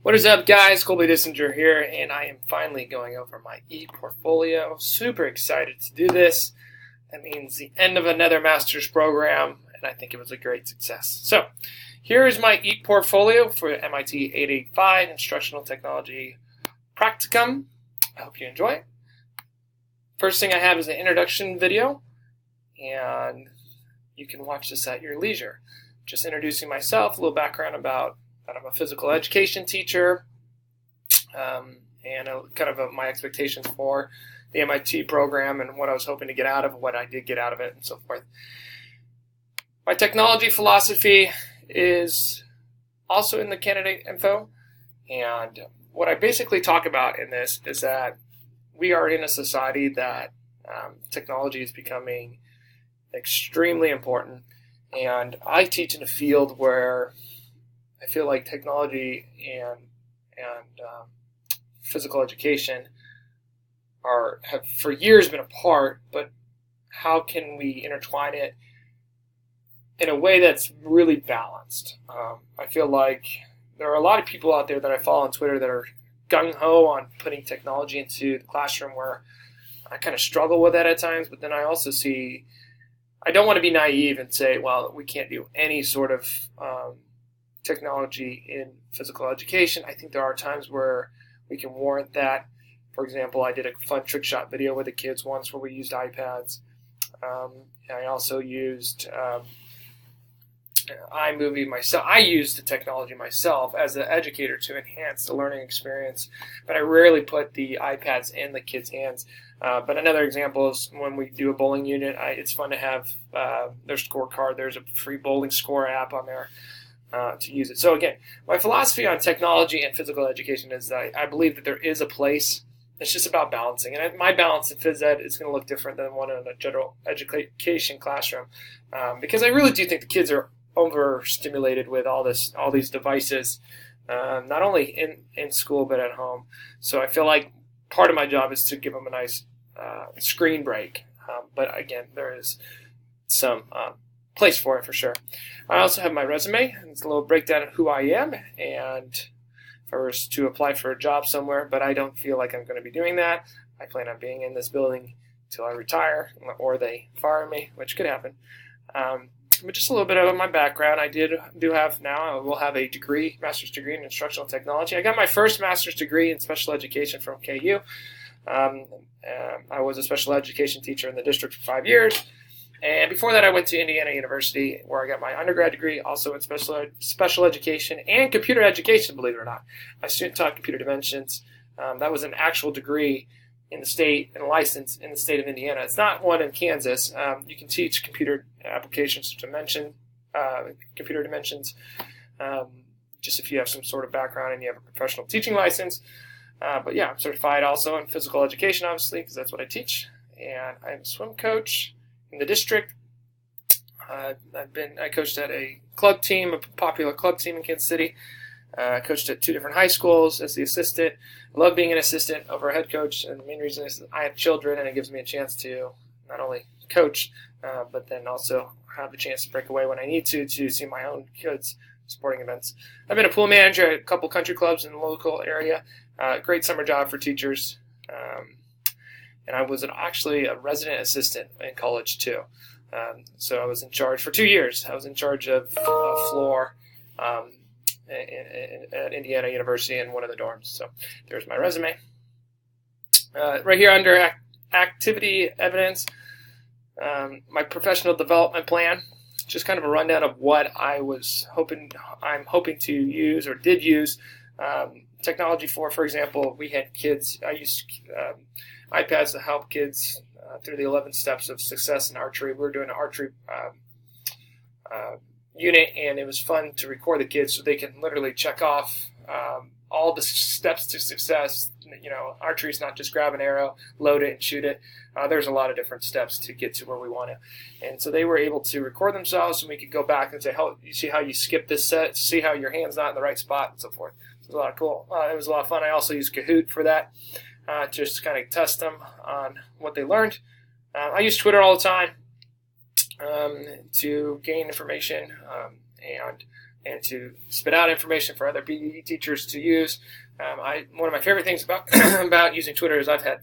What is up, guys? Colby Dissinger here, and I am finally going over my ePortfolio. Super excited to do this. That means the end of another master's program, and I think it was a great success. So, here is my ePortfolio for MIT 885 Instructional Technology Practicum. I hope you enjoy it. First thing I have is an introduction video, and you can watch this at your leisure. Just introducing myself, a little background about that I'm a physical education teacher, and my expectations for the MIT program and what I was hoping to get out of it, what I did get out of it, and so forth. My technology philosophy is also in the candidate info, and what I basically talk about in this is that we are in a society that technology is becoming extremely important, and I teach in a field where I feel like technology and physical education have for years been apart, but how can we intertwine it in a way that's really balanced? I feel like there are a lot of people out there that I follow on Twitter that are gung-ho on putting technology into the classroom, where I kind of struggle with that at times, but then I also see, I don't want to be naive and say, well, we can't do any sort of technology in physical education. I think there are times where we can warrant that. For example, I did a fun trick shot video with the kids once where we used iPads. I also used iMovie myself. I used the technology myself as an educator to enhance the learning experience, but I rarely put the iPads in the kids' hands. But another example is when we do a bowling unit, it's fun to have their scorecard. There's a free bowling score app on there to use it. So again, my philosophy on technology and physical education is that I believe that there is a place. It's just about balancing. And my balance in phys ed is going to look different than one in a general education classroom, because I really do think the kids are overstimulated with all these devices, not only in school but at home. So I feel like part of my job is to give them a nice screen break. But again, there is some place for it for sure. I also have my resume. It's a little breakdown of who I am, and if I was to apply for a job somewhere, but I don't feel like I'm going to be doing that. I plan on being in this building until I retire, or they fire me, which could happen. But just a little bit of my background. I will have a degree, master's degree in instructional technology. I got my first master's degree in special education from KU. I was a special education teacher in the district for 5 years. And before that, I went to Indiana University, where I got my undergrad degree, also in special education and computer education, believe it or not. I student-taught computer dimensions. That was an actual degree in the state and a license in the state of Indiana. It's not one in Kansas. You can teach computer applications, computer dimensions, just if you have some sort of background and you have a professional teaching license. But yeah, I'm certified also in physical education, obviously, because that's what I teach. And I'm a swim coach in the district. I coached at a club team, a popular club team in Kansas City. I coached at 2 different high schools as the assistant. I love being an assistant over a head coach, and the main reason is that I have children, and it gives me a chance to not only coach, but then also have the chance to break away when I need to see my own kids' sporting events. I've been a pool manager at a couple country clubs in the local area. Great summer job for teachers. And I was actually a resident assistant in college too. So I was in charge for 2 years. I was in charge of a floor at Indiana University in one of the dorms. So there's my resume. Right here under activity evidence, my professional development plan. Just kind of a rundown of what I'm hoping to use or did use technology for. For example, we had kids. I used iPads to help kids through the 11 steps of success in archery. We were doing an archery unit, and it was fun to record the kids so they can literally check off all the steps to success. Archery is not just grab an arrow, load it, and shoot it. There's a lot of different steps to get to where we want to. And so they were able to record themselves, and we could go back and say, you see how you skip this set, see how your hand's not in the right spot, and so forth. So it was a lot of cool. It was a lot of fun. I also used Kahoot for that. Just kind of test them on what they learned. I use Twitter all the time to gain information, and and to spit out information for other PE teachers to use. One of my favorite things about about using Twitter is I've had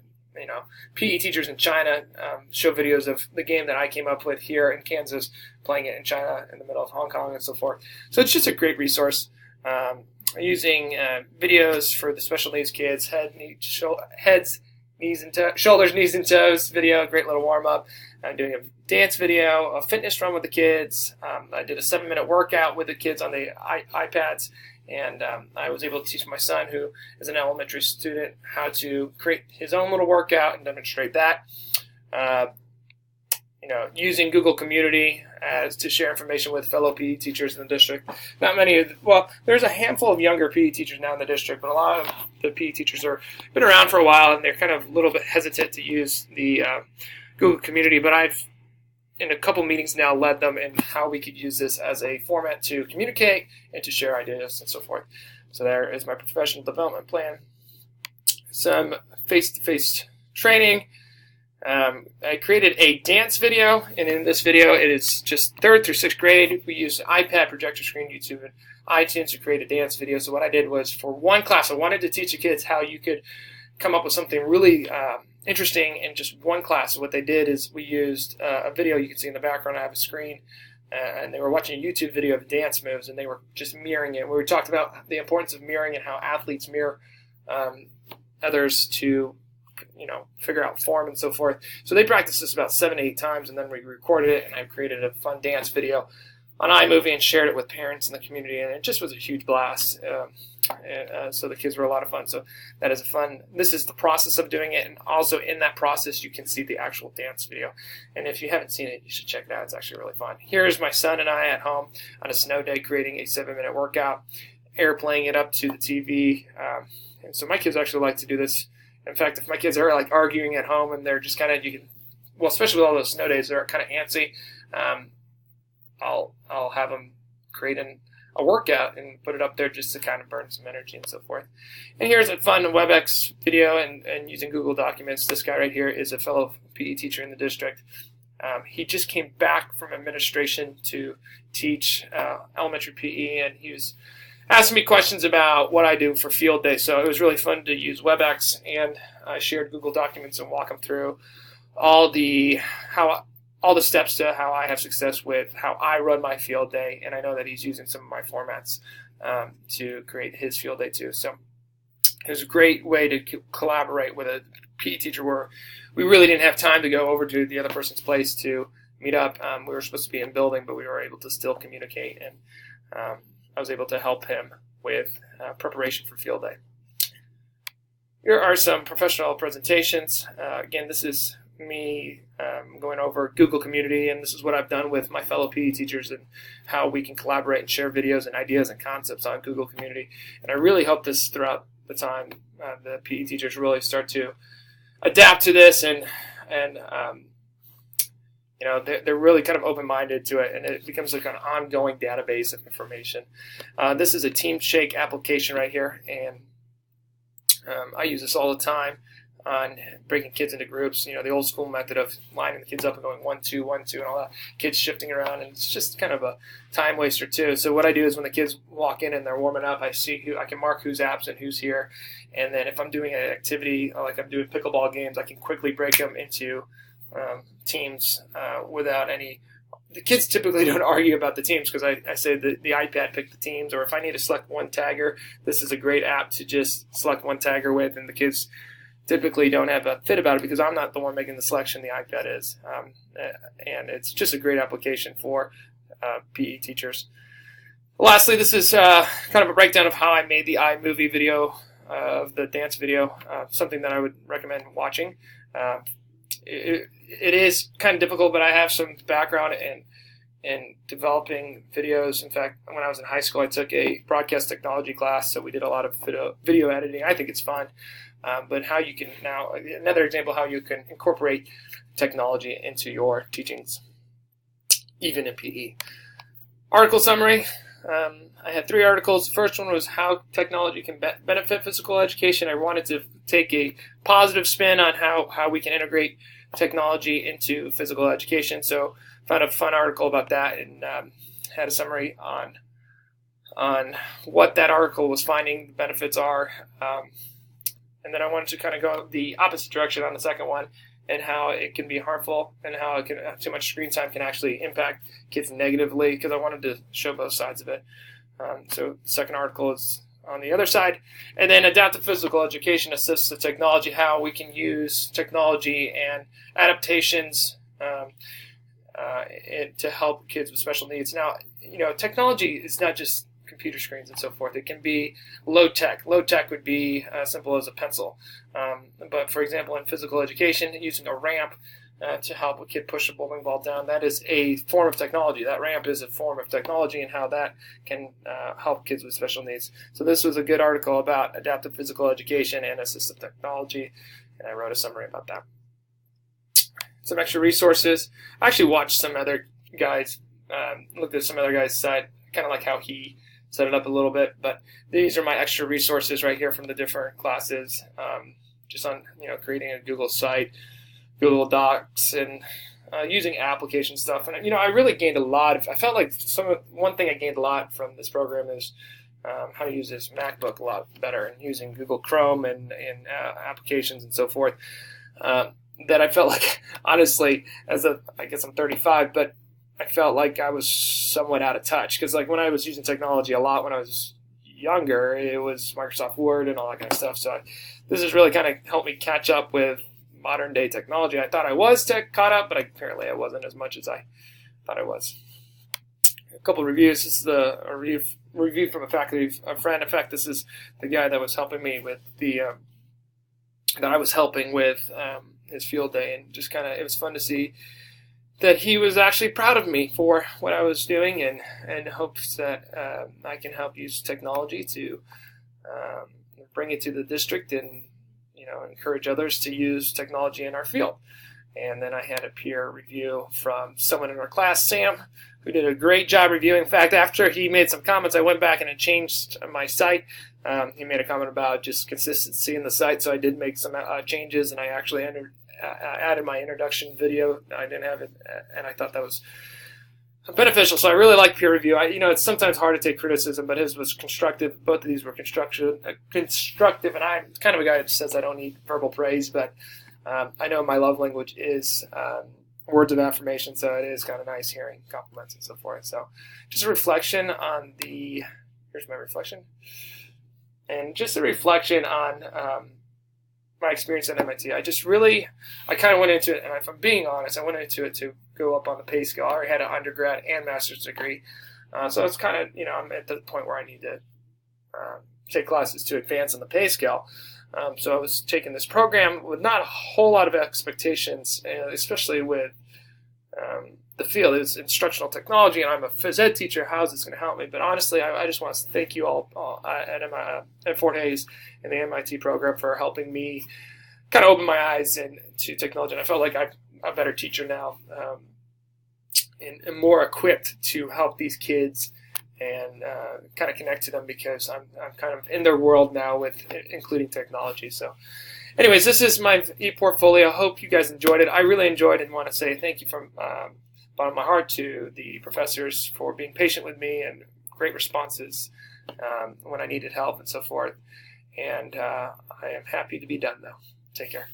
PE teachers in China show videos of the game that I came up with here in Kansas, playing it in China in the middle of Hong Kong and so forth. So it's just a great resource. Using videos for the special needs kids, shoulders, knees, and toes video, great little warm up. I'm doing a dance video, a fitness run with the kids. I did a 7-minute workout with the kids on the iPads, and I was able to teach my son, who is an elementary student, how to create his own little workout and demonstrate that. Using Google Community as to share information with fellow PE teachers in the district. Not many, there's a handful of younger PE teachers now in the district, but a lot of the PE teachers are been around for a while, and they're kind of a little bit hesitant to use the Google Community. But I've, in a couple meetings now, led them in how we could use this as a format to communicate and to share ideas and so forth. So there is my professional development plan. Some face-to-face training. I created a dance video, and in this video, it is just 3rd through 6th grade. We use iPad, projector screen, YouTube, and iTunes to create a dance video. So what I did was, for one class, I wanted to teach the kids how you could come up with something really interesting in just one class. So what they did is we used a video you can see in the background. I have a screen, and they were watching a YouTube video of dance moves, and they were just mirroring it. We talked about the importance of mirroring and how athletes mirror others to figure out form and so forth. So they practiced this about 7 to 8 times, and then we recorded it, and I created a fun dance video on iMovie and shared it with parents in the community, and it just was a huge blast. So the kids were a lot of fun. So that is this is the process of doing it, and also in that process you can see the actual dance video. And if you haven't seen it, you should check it out. It's actually really fun. Here's my son and I at home on a snow day creating a 7-minute workout, airplaying it up to the TV. And so my kids actually like to do this. In fact, if my kids are like arguing at home and they're just kind of, especially with all those snow days, they're kind of antsy, I'll have them create a workout and put it up there just to kind of burn some energy and so forth. And here's a fun WebEx video and using Google Documents. This guy right here is a fellow PE teacher in the district. He just came back from administration to teach elementary PE, and he was asking me questions about what I do for field day. So it was really fun to use WebEx, and I shared Google Documents and walk him through all the steps to how I have success with how I run my field day. And I know that he's using some of my formats to create his field day too. So it was a great way to collaborate with a PE teacher where we really didn't have time to go over to the other person's place to meet up. We were supposed to be in building, but we were able to still communicate, and I was able to help him with preparation for field day. Here are some professional presentations. Again, this is me going over Google Community, and this is what I've done with my fellow PE teachers and how we can collaborate and share videos and ideas and concepts on Google Community. And I really hope this throughout the time the PE teachers really start to adapt to this, and they're really kind of open-minded to it, and it becomes like an ongoing database of information. This is a Team Shake application right here, and I use this all the time on breaking kids into groups. The old school method of lining the kids up and going 1, 2, 1, 2, and all that. Kids shifting around, and it's just kind of a time waster too. So what I do is when the kids walk in and they're warming up, I can mark who's absent, who's here, and then if I'm doing an activity like I'm doing pickleball games, I can quickly break them into teams without any. The kids typically don't argue about the teams because I say the iPad pick the teams, or if I need to select one tagger, this is a great app to just select one tagger with, and the kids typically don't have a fit about it because I'm not the one making the selection, the iPad is. And it's just a great application for PE teachers. Lastly, this is kind of a breakdown of how I made the iMovie video of the dance video, something that I would recommend watching. It is kind of difficult, but I have some background in developing videos. In fact, when I was in high school, I took a broadcast technology class, so we did a lot of video editing. I think it's fun, but how you can now, another example how you can incorporate technology into your teachings, even in PE. Article summary. I had 3 articles. The first one was how technology can benefit physical education. I wanted to take a positive spin on how we can integrate technology into physical education. So found a fun article about that, and had a summary on on what that article was finding the benefits are. And then I wanted to kind of go the opposite direction on the second one, and how it can be harmful, and how too much screen time can actually impact kids negatively, because I wanted to show both sides of it. So the second article is on the other side. And then adaptive physical education assistive technology, how we can use technology and adaptations to help kids with special needs. Now, technology is not just computer screens and so forth. It can be low tech. Low tech would be as simple as a pencil. But for example, in physical education, using a ramp to help a kid push a bowling ball down, that is a form of technology. That ramp is a form of technology, and how that can help kids with special needs. So this was a good article about adaptive physical education and assistive technology, and I wrote a summary about that. Some extra resources. I actually watched some other guys, looked at some other guys' site, kind of like how he set it up a little bit, but these are my extra resources right here from the different classes, just on creating a Google site, Google Docs, and using application stuff. And I really gained a lot. I felt like one thing I gained a lot from this program is how to use this MacBook a lot better, and using Google Chrome and applications and so forth. That I felt like, honestly, I guess I'm 35, but I felt like I was somewhat out of touch, because like when I was using technology a lot when I was younger, it was Microsoft Word and all that kind of stuff. So this has really kind of helped me catch up with modern day technology. I thought I was caught up, but apparently I wasn't as much as I thought I was. A couple of reviews. This is a review from a friend. In fact, this is the guy that was helping me with that I was helping with his field day, and just it was fun to see that he was actually proud of me for what I was doing, and hopes that I can help use technology to bring it to the district, and encourage others to use technology in our field. And then I had a peer review from someone in our class, Sam, who did a great job reviewing. In fact, after he made some comments, I went back and I changed my site. He made a comment about just consistency in the site, so I did make some changes, and I actually added my introduction video. I didn't have it, and I thought that was beneficial. So I really like peer review. It's sometimes hard to take criticism, but his was constructive. Both of these were constructive, and I'm kind of a guy that says I don't need verbal praise, but I know my love language is words of affirmation, so it is kind of nice hearing compliments and so forth. So just a reflection on here's my reflection, and just a reflection on my experience at MIT. I kind of went into it, and if I'm being honest, I went into it to go up on the pay scale. I already had an undergrad and master's degree, so it's kind of, I'm at the point where I need to take classes to advance on the pay scale. So I was taking this program with not a whole lot of expectations, especially with the field is instructional technology, and I'm a phys ed teacher. How is this going to help me? But honestly, I just want to thank you all at Fort Hays and the MIT program for helping me kind of open my eyes into technology. And I felt like I'm a better teacher now, and more equipped to help these kids and kind of connect to them, because I'm kind of in their world now with including technology. So anyways, this is my ePortfolio. Hope you guys enjoyed it. I really enjoyed it, and want to say thank you from bottom of my heart to the professors for being patient with me, and great responses when I needed help and so forth. And I am happy to be done now. Take care.